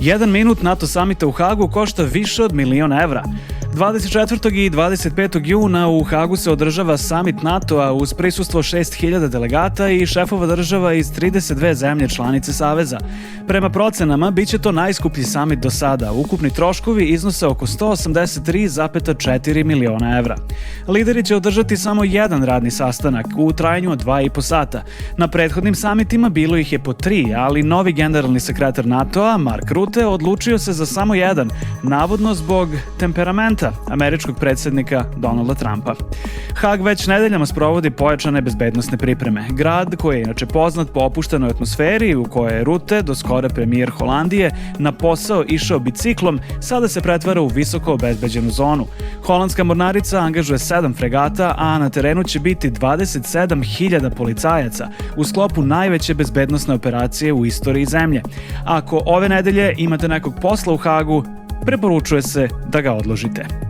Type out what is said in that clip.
Jedan minut NATO samita u Hagu košta više od €1.000.000. 24. i 25. juna u Hagu se održava samit NATO-a uz prisustvo 6.000 delegata i šefova država iz 32 zemlje članice Saveza. Prema procenama, bit će to najskuplji samit do sada. Ukupni troškovi iznose oko €183,4 miliona. Lideri će održati samo jedan radni sastanak u trajanju od 2,5 sata. Na prethodnim samitima bilo ih je po 3, ali novi generalni sekretar NATO-a, Mark Rutte, odlučio se za samo jedan, navodno zbog temperamenta američkog predsjednika Donalda Trumpa. Hag već nedeljama sprovodi pojačane bezbednosne pripreme. Grad, koji je inače poznat po opuštenoj atmosferi u kojoj je Rutte, do skoro premijer Holandije, na posao išao biciklom, sada se pretvara u visoko obezbeđenu zonu. Holandska mornarica angažuje 7 fregata, a na terenu će biti 27.000 policajaca u sklopu najveće bezbednosne operacije u istoriji zemlje. Ako ove nedelje imate nekog posla u Hagu, preporučuje se da ga odložite.